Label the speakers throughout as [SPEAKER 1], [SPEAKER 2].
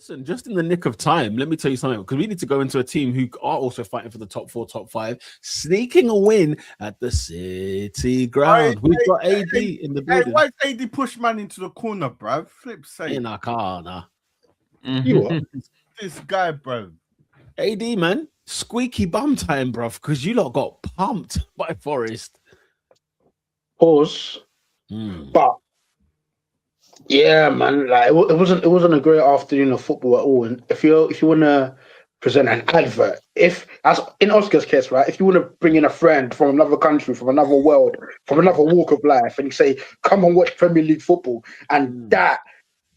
[SPEAKER 1] Listen, just in the nick of time, let me tell you something, because we need to go into a team who are also fighting for the top 4, top 5, sneaking a win at the City ground. We've got AD in the building.
[SPEAKER 2] Why AD push man into the corner, bruv? Flip sake.
[SPEAKER 1] In our car, nah.
[SPEAKER 2] You what? This guy, bro.
[SPEAKER 1] AD, man, squeaky bum time, bruv, because you lot got pumped by Forest.
[SPEAKER 3] Pause. But yeah, man, like it wasn't a great afternoon of football at all. And if you want to present an advert, if as in Oscar's case, right, if you want to bring in a friend from another country, from another world, from another walk of life, and you say, "Come and watch Premier League football," and that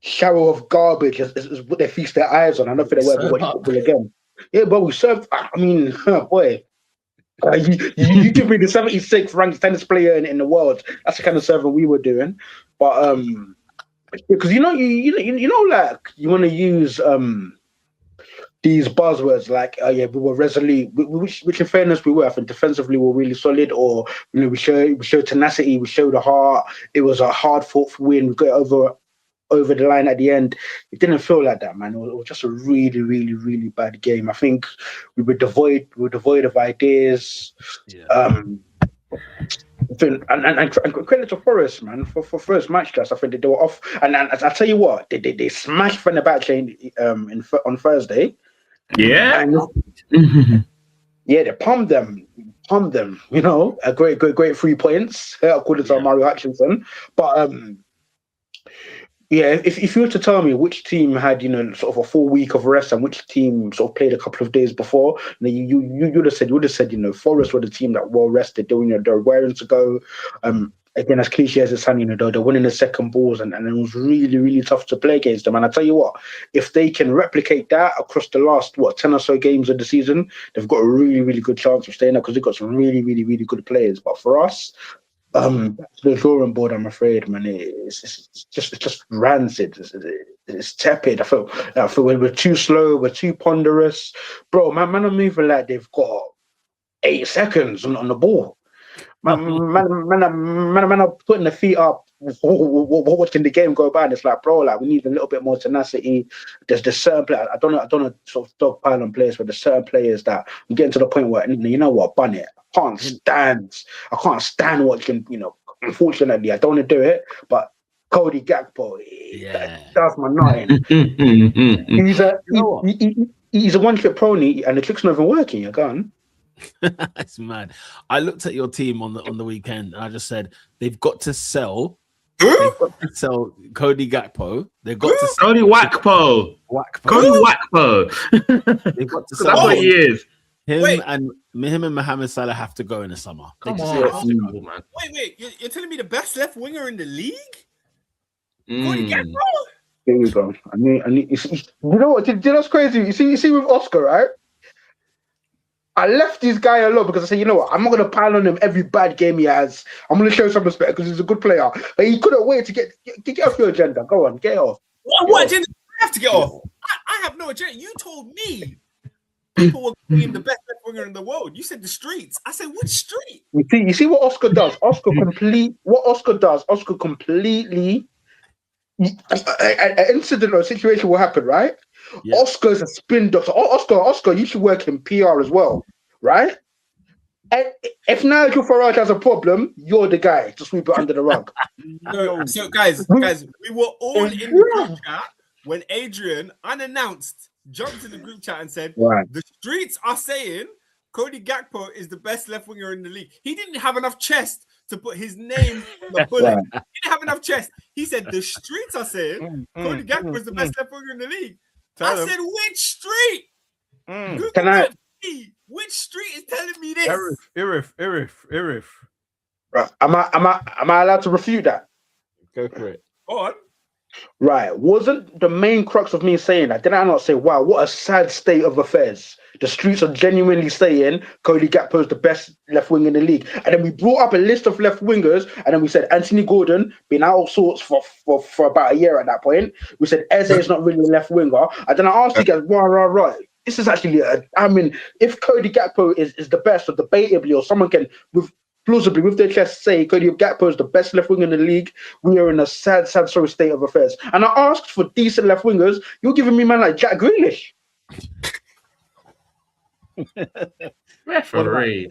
[SPEAKER 3] shower of garbage is what they feast their eyes on, I don't think they'll ever watch football again. Yeah, but we served. I mean, boy. You give me the 76th ranked tennis player in the world. That's the kind of serving we were doing, but because you know, like you want to use these buzzwords like, oh yeah, we were resolute, which in fairness we were. I think defensively we were really solid, or we showed tenacity, we showed a heart. It was a hard fought win. We got over the line at the end. It didn't feel like that, man. It was just a really, really, really bad game. I think we were devoid of ideas. Yeah. And credit to Forest, man, for first match class. I think they were off. And I tell you what, they smashed Fenerbahce on Thursday.
[SPEAKER 4] Yeah.
[SPEAKER 3] Yeah, they pumped them. You know, a great 3 points according to Mario Hutchinson. But yeah, if you were to tell me which team had, you know, sort of a full week of rest and which team sort of played a couple of days before, you would have said, you know, Forest were the team that well rested. They're raring to go. Again, as cliche as it sounds, you know, they're winning the second balls, and it was really, really tough to play against them. And I tell you what, if they can replicate that across the last 10 or so games of the season, they've got a really, really good chance of staying there because they've got some really, really, really good players. But for us, the drawing board, I'm afraid, man, it's just rancid. It's tepid. I feel we're too slow, we're too ponderous, bro. Man are moving like they've got 8 seconds on the ball. Man are putting their feet up, watching the game go by, and it's like, bro, like we need a little bit more tenacity. There's certain players. I don't know, sort of dogpile on players, but there's certain players that I'm getting to the point where, you know what, bun it. I can't stand watching, you know, unfortunately, I don't want to do it, but Cody Gakpo, that's my nutting. He's a one-trick pony, and the trick's not even working. You're gone.
[SPEAKER 1] That's mad. I looked at your team on the weekend, and I just said they've got to sell. They've got to sell Cody Gakpo. They've got to sell
[SPEAKER 4] Cody Wakpo. Cody Wakpo.
[SPEAKER 1] They've got to sell.
[SPEAKER 4] That's what he is.
[SPEAKER 1] Him and Mohamed Salah have to go in the summer.
[SPEAKER 4] Come on, man.
[SPEAKER 2] Wait, you're telling me the best left winger in the league? Cody Gakpo?
[SPEAKER 3] Here we go. I need. You know what? You know what's crazy? You see with Oscar, right? I left this guy alone because I said, you know what? I'm not going to pile on him every bad game he has. I'm going to show some respect because he's a good player. But he couldn't wait to get off your agenda. Go on, get off.
[SPEAKER 2] What agenda do I have to get off? I have no agenda. You told me people were calling him the best left winger in the world. You said the streets. I said, which street?
[SPEAKER 3] You see what Oscar does? Oscar completely. An incident or a situation will happen, right? Yeah. Oscar's a spin doctor. Oscar, you should work in PR as well, right? And if Nigel Farage has a problem, you're the guy to sweep it under the rug.
[SPEAKER 2] No, so guys, we were all in the group chat when Adrian, unannounced, jumped in the group chat and said, the streets are saying Cody Gakpo is the best left winger in the league. He didn't have enough chest to put his name on the bullet. He didn't have enough chest. He said the streets are saying Cody Gakpo is the best left winger in the league. I said, which street? Which street is telling me this?
[SPEAKER 3] Irif. Right. Am I allowed to refute that?
[SPEAKER 1] Go for it.
[SPEAKER 2] Go on.
[SPEAKER 3] Right. Wasn't the main crux of me saying that? Did I not say, wow, what a sad state of affairs? The streets are genuinely saying Cody Gakpo is the best left wing in the league. And then we brought up a list of left wingers, and then we said Anthony Gordon, been out of sorts for about a year at that point. We said Eze is not really a left winger. And then I asked you guys, right. This is actually, if Cody Gakpo is the best, or debatably, or someone can, with plausibly with their chest say Cody Gakpo is the best left winger in the league, we are in a sad, sorry state of affairs. And I asked for decent left wingers. You're giving me man like Jack Grealish.
[SPEAKER 4] Referee.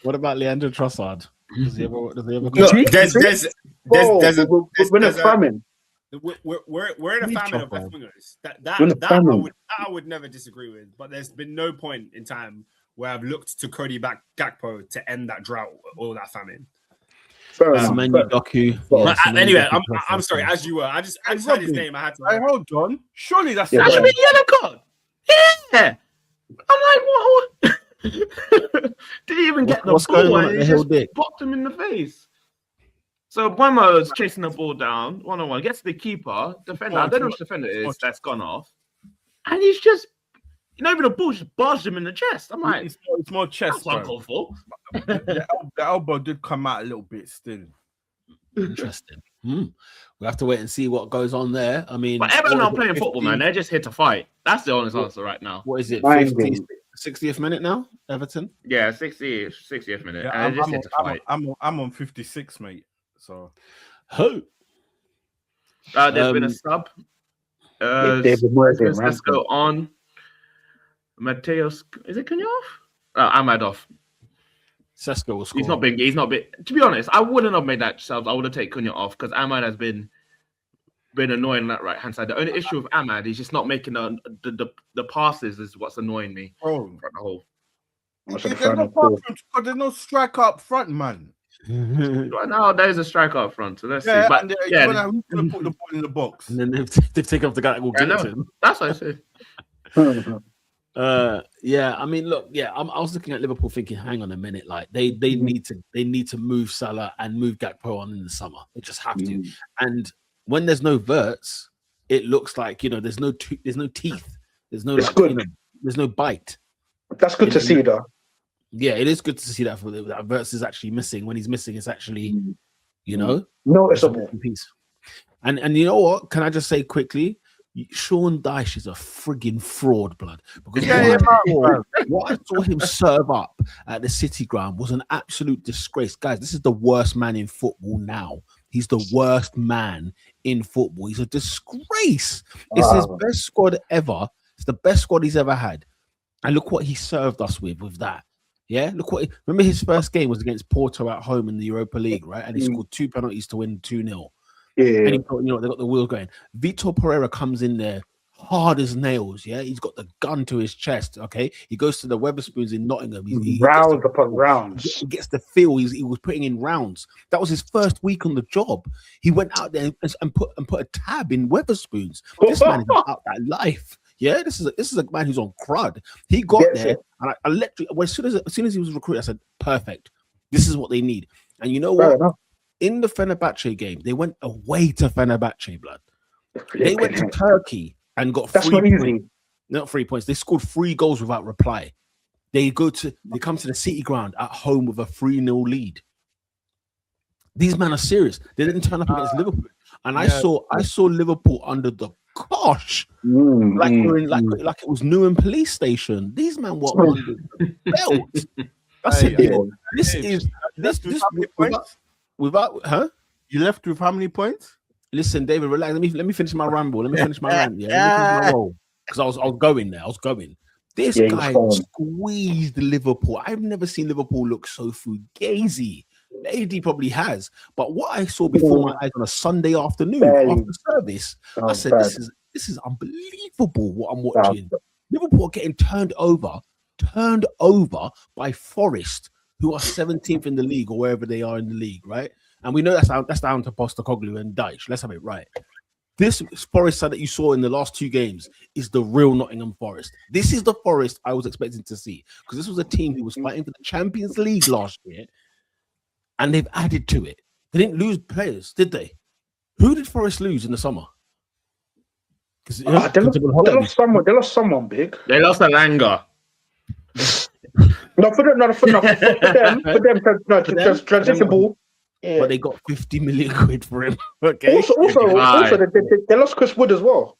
[SPEAKER 1] What about Leandro Trossard? Does he ever
[SPEAKER 2] No, there's a
[SPEAKER 3] famine.
[SPEAKER 2] We're in a famine of left wingers. That I would never disagree with. But there's been no point in time where I've looked to Cody Gakpo to end that drought or that famine.
[SPEAKER 1] Anyway,
[SPEAKER 2] I'm sorry. As you were, I just heard his name. I had to.
[SPEAKER 5] Hey, hold on. Surely that's
[SPEAKER 4] That should be yellow card. Yeah. I'm like, what? Didn't even get the ball. And he just blocked him in the face. So Buemo's chasing the ball down, 1-on-1, gets the keeper, defender. I don't know which defender it is that's gone off. And he's just, even the ball just barged him in the chest. I'm like,
[SPEAKER 5] it's more chest.
[SPEAKER 4] That's uncalled for.
[SPEAKER 5] The elbow did come out a little bit still.
[SPEAKER 1] Interesting. We have to wait and see what goes on there. I mean,
[SPEAKER 4] but Everton are playing football, man. They're just here to fight. That's the honest answer right now.
[SPEAKER 1] What is it? 60th minute now, Everton?
[SPEAKER 4] Yeah, 60th minute.
[SPEAKER 5] Yeah,
[SPEAKER 4] and they're just here to fight.
[SPEAKER 5] I'm on 56, mate. So,
[SPEAKER 1] who?
[SPEAKER 4] There's been a sub. Let's go on. Mateos, is it Cunha off? Ahmad off.
[SPEAKER 1] Sesko will score.
[SPEAKER 4] He's not been. To be honest, I wouldn't have made that sub. I would have taken Cunha off because Ahmad has been annoying on that right hand side. The only issue with Ahmad is just not making the passes is what's annoying me.
[SPEAKER 5] Oh,
[SPEAKER 4] the whole.
[SPEAKER 5] There's no striker up front, man.
[SPEAKER 4] Right now, there's a striker up front, so let's see. But
[SPEAKER 5] who's gonna put the ball in the box?
[SPEAKER 1] And then they've taken off the guy that will get it.
[SPEAKER 4] That's what I say.
[SPEAKER 1] I mean, look, I was looking at Liverpool thinking, hang on a minute, like they need to move Salah and move Gakpo on in the summer. They just have to. And when there's no verts, it looks like there's no teeth, there's no there's no bite.
[SPEAKER 3] That's good to see, though.
[SPEAKER 1] Yeah, it is good to see that verts is actually missing. When he's missing, it's actually
[SPEAKER 3] noticeable
[SPEAKER 1] piece. And you know what? Can I just say quickly? Sean Dyche is a frigging fraud, blood. Because what I saw him serve up at the City Ground was an absolute disgrace. Guys, this is the worst man in football now. He's the worst man in football. He's a disgrace. It's his best squad ever. It's the best squad he's ever had. And look what he served us with that. Yeah, remember his first game was against Porto at home in the Europa League, right? And he scored 2 penalties to win 2-0.
[SPEAKER 3] Yeah.
[SPEAKER 1] And he thought, they got the wheels going. Vitor Pereira comes in there hard as nails. Yeah, he's got the gun to his chest. Okay, he goes to the Weatherspoons in Nottingham. He
[SPEAKER 3] rounds upon rounds.
[SPEAKER 1] He gets the feel. He was putting in rounds. That was his first week on the job. He went out there and put a tab in Weatherspoons. This man is about that life. Yeah, this is a man who's on crud. He got there, and I literally, as soon as he was recruited, I said, perfect. This is what they need. And you know what? In the Fenerbahce game, they went away to Fenerbahce, blood. They went to Turkey and got 3 points. Not 3 points. They scored 3 goals without reply. They come to the City Ground at home with a 3-0 lead. These men are serious. They didn't turn up against Liverpool. And I saw Liverpool under the cosh. Like it was Newham police station. These men were under the belt. That's it. This without
[SPEAKER 5] you left with how many points?
[SPEAKER 1] Listen, David, relax. Let me finish my ramble. Let me finish my rant. Yeah, because I was going there. This guy squeezed Liverpool. I've never seen Liverpool look so fugazi. AD probably has, but what I saw before my eyes on a Sunday afternoon after service, I said, "This is unbelievable what I'm watching." Liverpool are getting turned over by Forest, who are 17th in the league or wherever they are in the league, right? And we know that's down to Postecoglou and Dyche. Let's have it right. This Forest side that you saw in the last 2 games is the real Nottingham Forest. This is the Forest I was expecting to see, because this was a team who was fighting for the Champions League last year, and they've added to it. They didn't lose players, did they? Who did Forest lose in the summer?
[SPEAKER 3] They lost someone big.
[SPEAKER 4] They lost Alanga.
[SPEAKER 3] For them, transition ball. Yeah.
[SPEAKER 1] But they got 50 million quid for him. Okay.
[SPEAKER 3] Also, they lost Chris Wood as well.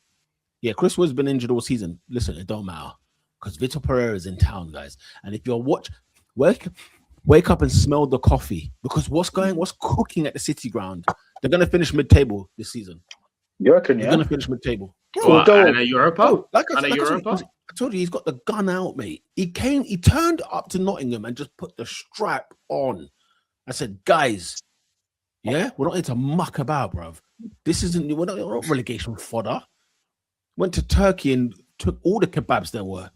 [SPEAKER 1] Yeah, Chris Wood's been injured all season. Listen, it don't matter, because Vitor Pereira is in town, guys. And if you're wake up and smell the coffee because what's cooking at the City Ground? They're gonna finish mid-table this season.
[SPEAKER 3] You reckon?
[SPEAKER 1] They're gonna finish mid-table.
[SPEAKER 4] And a Europa?
[SPEAKER 1] I told you, he's got the gun out, mate. He turned up to Nottingham and just put the strap on. I said, guys, yeah, we're not here to muck about, bruv. We're not relegation fodder. Went to Turkey and took all the kebabs there were.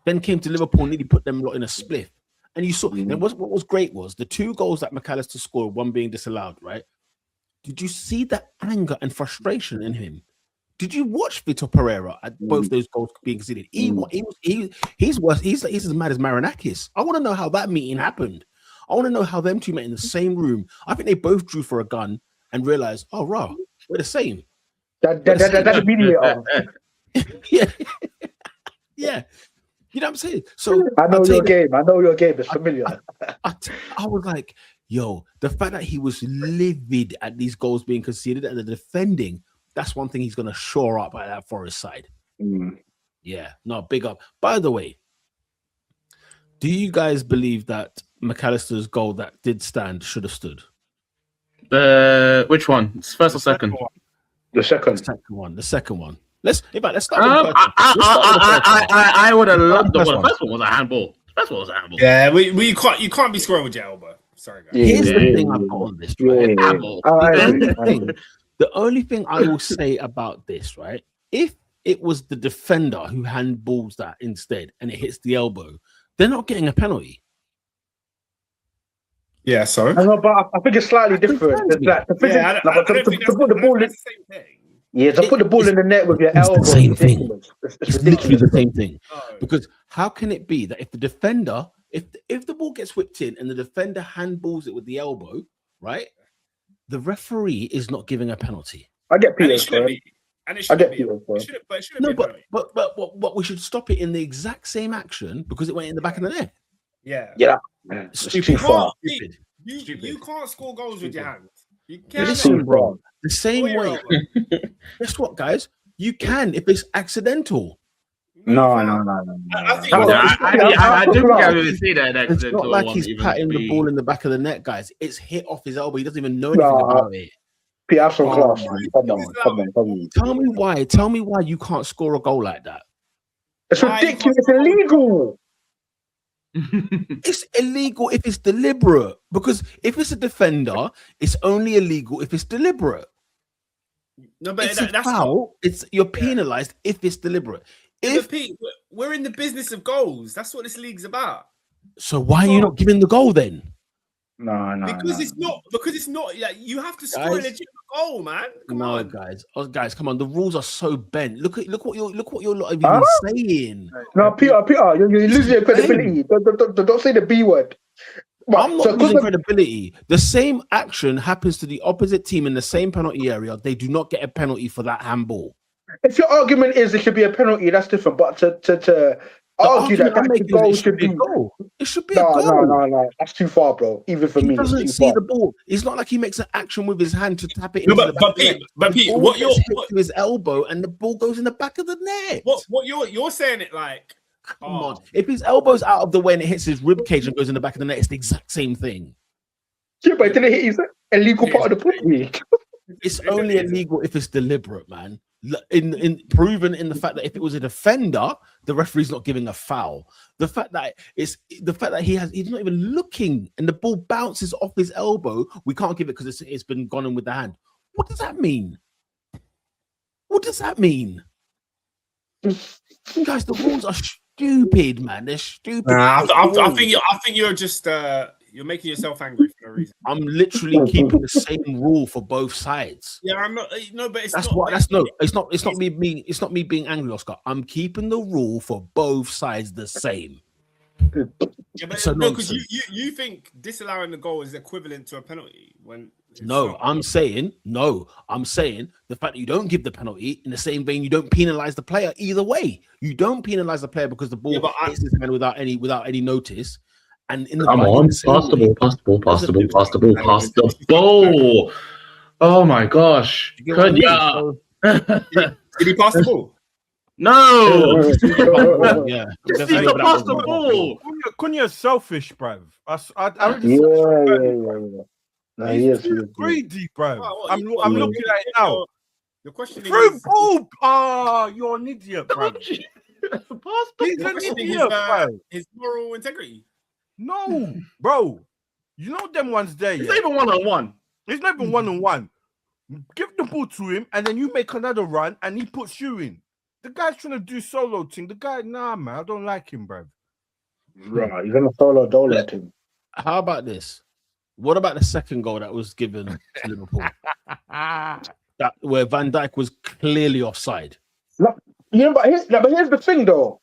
[SPEAKER 1] Then came to Liverpool and nearly put them lot in a spliff. And you saw, and what was great was the 2 goals that McAllister scored, one being disallowed, right? Did you see the anger and frustration in him? Did you watch Vitor Pereira at both those goals being conceded? He's worse. He's as mad as Marinakis. I want to know how that meeting happened. I want to know how them two met in the same room. I think they both drew for a gun and realized, oh, raw, we're the same.
[SPEAKER 3] That's the mediator.
[SPEAKER 1] Yeah. Yeah. You know what I'm saying? So
[SPEAKER 3] I know your game. I know your game. It's familiar.
[SPEAKER 1] I was like, yo, the fact that he was livid at these goals being conceded and the defending, that's one thing he's going to shore up at that Forest side. Yeah, no, big up. By the way, do you guys believe that McAllister's goal that did stand should have stood?
[SPEAKER 4] Which one? First or second?
[SPEAKER 3] The second
[SPEAKER 1] one. Let's start with the first one.
[SPEAKER 4] I would have loved the first one was a handball.
[SPEAKER 2] Yeah, you can't be scoring with your elbow. Sorry, guys.
[SPEAKER 1] Here's the thing I've got on this, right? The only thing I will say about this, right? If it was the defender who handballs that instead and it hits the elbow, they're not getting a penalty.
[SPEAKER 2] Yeah, sorry.
[SPEAKER 3] But I think it's slightly different. To put the ball in. Yeah, to put the ball in the net with your elbow.
[SPEAKER 1] It's the same thing. It's literally the same thing. Because how can it be that if the defender, if the ball gets whipped in and the defender handballs it with the elbow, right? The referee is not giving a penalty.
[SPEAKER 3] I get Peter.
[SPEAKER 1] But we should stop it in the exact same action because it went in the back of the net.
[SPEAKER 3] Yeah.
[SPEAKER 1] Stupid.
[SPEAKER 2] You can't score goals with your hands. You
[SPEAKER 1] can't. Listen, bro. The same way. Guess what, guys? You can if it's accidental.
[SPEAKER 3] No.
[SPEAKER 4] I do think I really see that.
[SPEAKER 1] It's not like he's patting the ball in the back of the net, guys. It's hit off his elbow. He doesn't even know anything about it.
[SPEAKER 3] Pete, have some class. Come on.
[SPEAKER 1] Tell me why you can't score a goal like that.
[SPEAKER 3] It's ridiculous. It's illegal.
[SPEAKER 1] It's illegal if it's deliberate. Because if it's a defender, it's only illegal if it's deliberate.
[SPEAKER 2] No, but
[SPEAKER 1] that's foul. You're penalized if it's deliberate.
[SPEAKER 2] Pete, we're in the business of goals. That's what this league's about.
[SPEAKER 1] So why are you not giving the goal then?
[SPEAKER 3] No.
[SPEAKER 2] Because it's not. Like, you have to score a legitimate goal, man. Come on.
[SPEAKER 3] guys,
[SPEAKER 1] come on. The rules are so bent. Look what you're lot even saying.
[SPEAKER 3] No, Peter, you're losing your credibility. Don't say the B word.
[SPEAKER 1] I'm not losing credibility. The same action happens to the opposite team in the same penalty area. They do not get a penalty for that handball.
[SPEAKER 3] If your argument is it should be a penalty, that's different. But to argue that the goal should be a goal.
[SPEAKER 1] It should be a goal.
[SPEAKER 3] No. That's too far, bro. Even for me,
[SPEAKER 1] he doesn't see the ball. It's not like he makes an action with his hand to tap it. But Pete, what you're hit to his elbow and the ball goes in the back of the net.
[SPEAKER 2] What you're saying it like?
[SPEAKER 1] Come on. If his elbow's out of the way and it hits his rib cage and goes in the back of the net, it's the exact same thing.
[SPEAKER 3] Yeah, but it didn't hit his illegal part of the play.
[SPEAKER 1] It's only illegal if it's deliberate, man. In proven in the fact that if it was a defender, the referee's not giving a foul. The fact that he's not even looking and the ball bounces off his elbow, we can't give it because it's been gone in with the hand. What does that mean? Guys, the rules are stupid, man. They're stupid.
[SPEAKER 2] I think you're just you're making yourself angry for no reason.
[SPEAKER 1] I'm literally keeping the same rule for both sides.
[SPEAKER 2] Yeah, I'm not. No, but it's
[SPEAKER 1] not me being angry, Oscar. I'm keeping the rule for both sides the same.
[SPEAKER 2] Yeah, but no, because you think disallowing the goal is equivalent to a penalty when.
[SPEAKER 1] I'm saying the fact that you don't give the penalty in the same vein, you don't penalize the player either way. You don't penalize the player because the ball hits his hand without any notice. And in the
[SPEAKER 4] pass the ball. Oh my gosh!
[SPEAKER 2] Did he pass the ball?
[SPEAKER 4] No.
[SPEAKER 1] Yeah,
[SPEAKER 4] Just need to pass the ball.
[SPEAKER 5] Cunha's selfish, bruv. I
[SPEAKER 3] Yeah. No,
[SPEAKER 5] he's
[SPEAKER 3] he is.
[SPEAKER 5] greedy, bruv.
[SPEAKER 2] Well,
[SPEAKER 5] I'm
[SPEAKER 2] well,
[SPEAKER 5] looking at it now.
[SPEAKER 2] The question
[SPEAKER 5] Through
[SPEAKER 2] is,
[SPEAKER 5] ball. Ah, you're an idiot, bruv.
[SPEAKER 4] Pass
[SPEAKER 5] He's
[SPEAKER 2] the
[SPEAKER 5] an
[SPEAKER 2] question is
[SPEAKER 5] idiot, bruv.
[SPEAKER 2] his moral integrity.
[SPEAKER 5] No, bro. You know them ones there,
[SPEAKER 4] It's
[SPEAKER 5] yeah?
[SPEAKER 4] not even 1-on-1.
[SPEAKER 5] It's not even 1-on-1. Give the ball to him, and then you make another run, and he puts you in. The guy's trying to do solo thing. The guy, nah, man, I don't like him, bruv.
[SPEAKER 3] Right, you're gonna solo Dola team.
[SPEAKER 1] How about this? What about the second goal that was given to Liverpool? That where Van Dijk was clearly offside.
[SPEAKER 3] But here's the thing, though.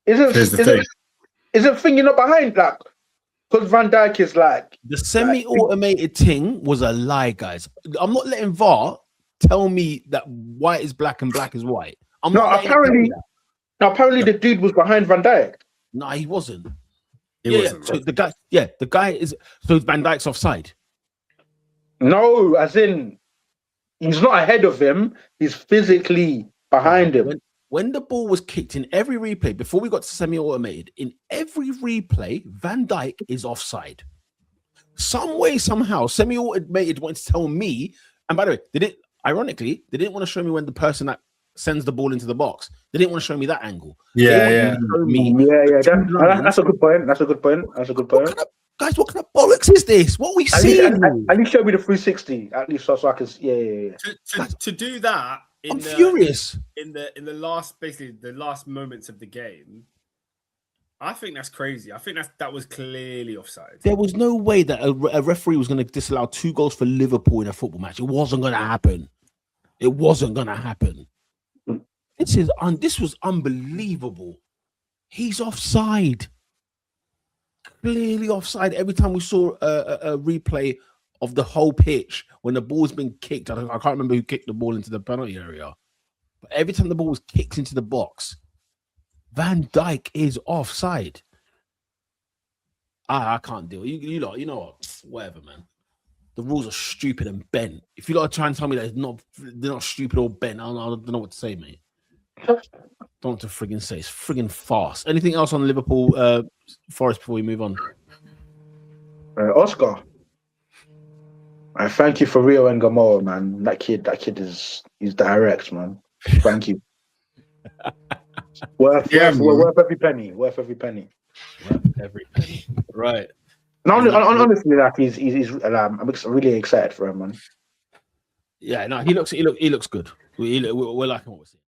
[SPEAKER 3] Isn't thing you're not behind, like, because Van Dijk is like
[SPEAKER 1] The semi-automated thing was a lie, guys. I'm not letting VAR tell me that white is black and black is white.
[SPEAKER 3] apparently the dude was behind Van Dijk.
[SPEAKER 1] No, he wasn't.
[SPEAKER 2] He wasn't.
[SPEAKER 1] So the guy is. So Van Dijk's offside.
[SPEAKER 3] No, as in he's not ahead of him. He's physically behind him.
[SPEAKER 1] When the ball was kicked in every replay, before we got to semi-automated, in every replay, Van Dijk is offside. Some way, somehow, semi-automated wanted to tell me, and by the way, they didn't want to show me when the person that sends the ball into the box. They didn't want to show me that angle.
[SPEAKER 3] Yeah. That's a good point. That's a good point.
[SPEAKER 1] Guys, what kind of bollocks is this? What are we seeing?
[SPEAKER 3] At least show me the 360. At least so I can. Yeah.
[SPEAKER 2] To do that.
[SPEAKER 1] I'm furious.
[SPEAKER 2] In the last moments of the game, I think that's crazy. I think that was clearly offside.
[SPEAKER 1] There was no way that a referee was going to disallow 2 goals for Liverpool in a football match. It wasn't going to happen. This was unbelievable. He's offside. Clearly offside. Every time we saw a replay of the whole pitch when the ball's been kicked, I can't remember who kicked the ball into the penalty area, but every time the ball was kicked into the box, Van Dijk is offside. I can't deal. You know what? Whatever, man. The rules are stupid and bent. If you lot are trying to tell me that they're not stupid or bent, I don't know what to say, mate. Don't know what to friggin' say. It's friggin' farce. Anything else on Liverpool Forest before we move on?
[SPEAKER 3] Oscar. I thank you for Rio and Gamora, man. That kid he's direct, man. Thank you. worth every penny.
[SPEAKER 1] Right.
[SPEAKER 3] No, honestly, like I'm really excited for him, man.
[SPEAKER 1] Yeah, no, he looks good. We're liking what we're seeing.